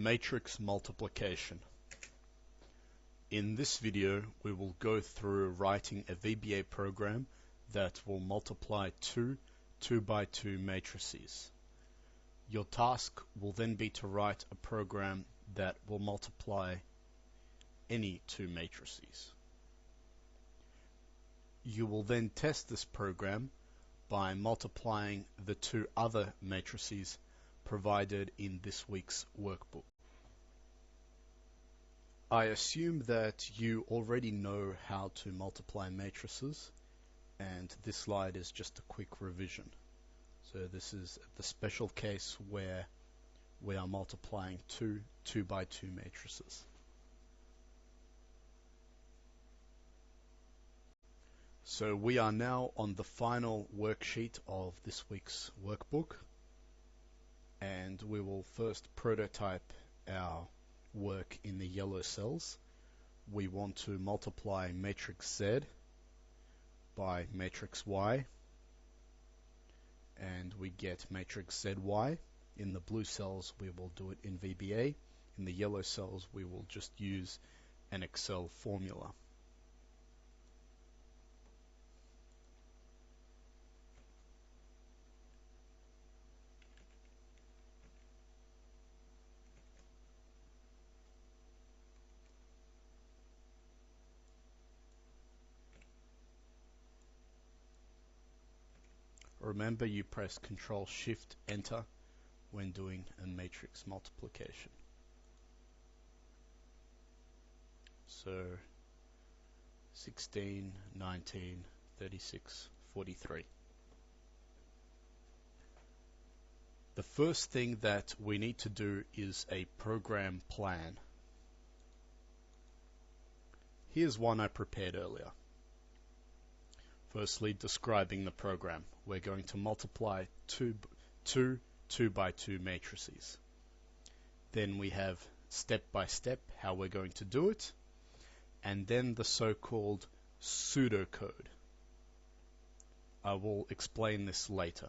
Matrix multiplication. In this video, we will go through writing a VBA program that will multiply two 2x2 matrices. Your task will then be to write a program that will multiply any two matrices. You will then test this program by multiplying the two other matrices provided in this week's workbook. I assume that you already know how to multiply matrices, and this slide is just a quick revision. So this is the special case where we are multiplying two 2x2 matrices. So we are now on the final worksheet of this week's workbook, and we will first prototype our work in the yellow cells. We want to multiply matrix Z by matrix Y, and we get matrix ZY. In the blue cells we will do it in VBA. In the yellow cells we will just use an Excel formula. Remember, you press Ctrl Shift Enter when doing a matrix multiplication. So 16, 19, 36, 43. The first thing that we need to do is a program plan. Here's one I prepared earlier. Firstly, describing the program. We're going to multiply two 2x2 matrices. Then we have step by step how we're going to do it, and then the so-called pseudocode. I will explain this later.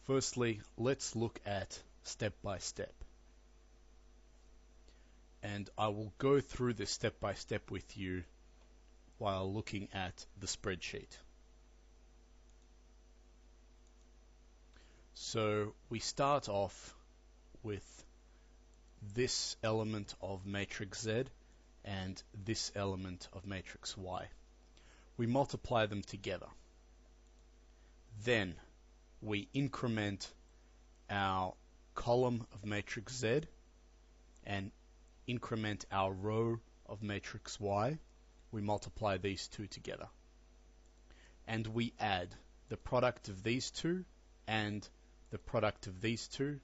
Firstly, let's look at step by step. And I will go through this step by step with you while looking at the spreadsheet. So we start off with this element of matrix Z and this element of matrix Y. We multiply them together. Then we increment our column of matrix Z and increment our row of matrix Y. We multiply these two together. And we add the product of these two and the product of these two,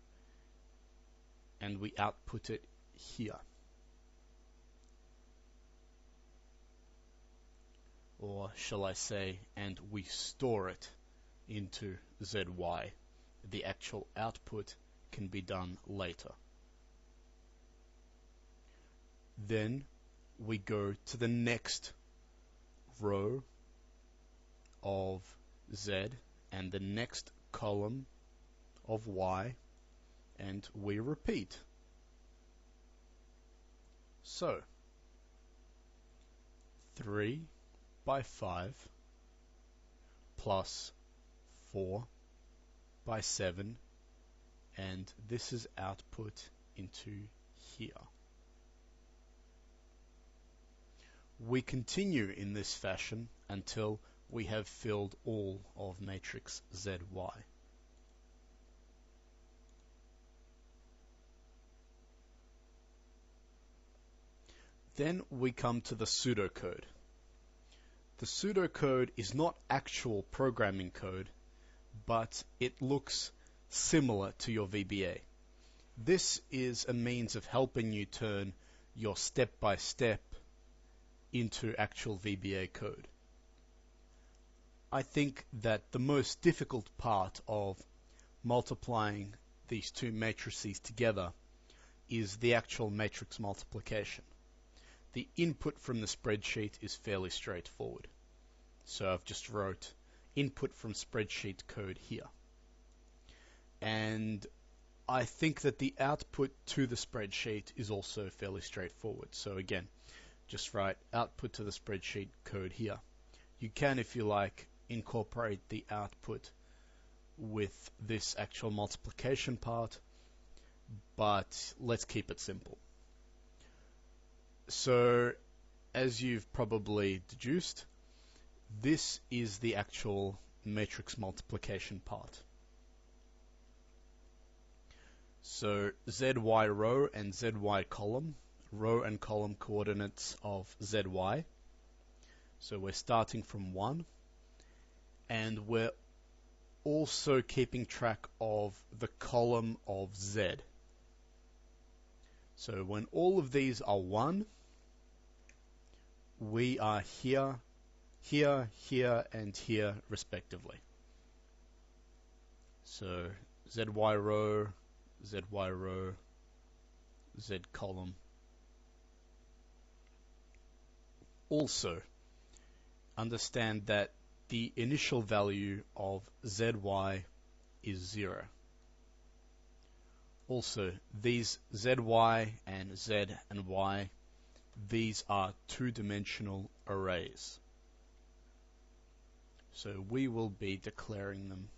and we output it here. Or shall I say, and we store it into ZY. The actual output can be done later. Then we go to the next row of Z and the next column of Y, and we repeat. So 3 by 5 plus 4 by 7, and this is output into here. We continue in this fashion until we have filled all of matrix ZY. Then we come to the pseudocode. The pseudocode is not actual programming code, but it looks similar to your VBA. This is a means of helping you turn your step-by-step into actual VBA code. I think that the most difficult part of multiplying these two matrices together is the actual matrix multiplication. The input from the spreadsheet is fairly straightforward. So I've just wrote input from spreadsheet code here. And I think that the output to the spreadsheet is also fairly straightforward. So again, just write output to the spreadsheet code here. You can, if you like, incorporate the output with this actual multiplication part, but let's keep it simple. So, as you've probably deduced, this is the actual matrix multiplication part. So, zy row and zy column, row and column coordinates of zy. So we're starting from 1, and we're also keeping track of the column of z. So when all of these are 1, we are here, here, here, and here respectively. So zy row, zy row, z column. Also, understand that the initial value of zy is 0. Also, these zy and z and y, these are two-dimensional arrays. So we will be declaring them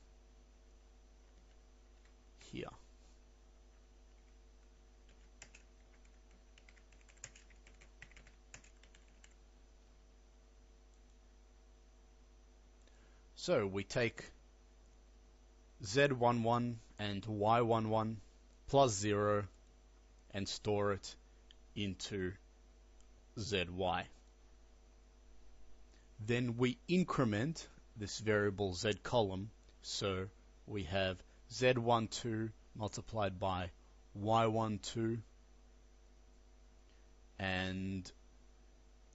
here. So we take z11 and y11 plus 0 and store it into zy. Then we increment this variable z column, so we have z12 multiplied by y12 and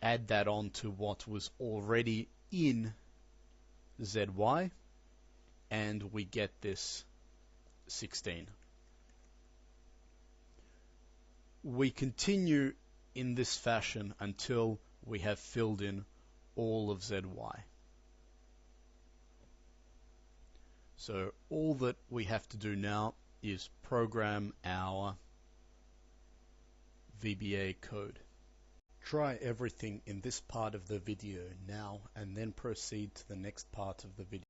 add that on to what was already in zy, and we get this 16. We continue in this fashion until we have filled in all of zy. So all that we have to do now is program our VBA code. Try everything in this part of the video now and then proceed to the next part of the video.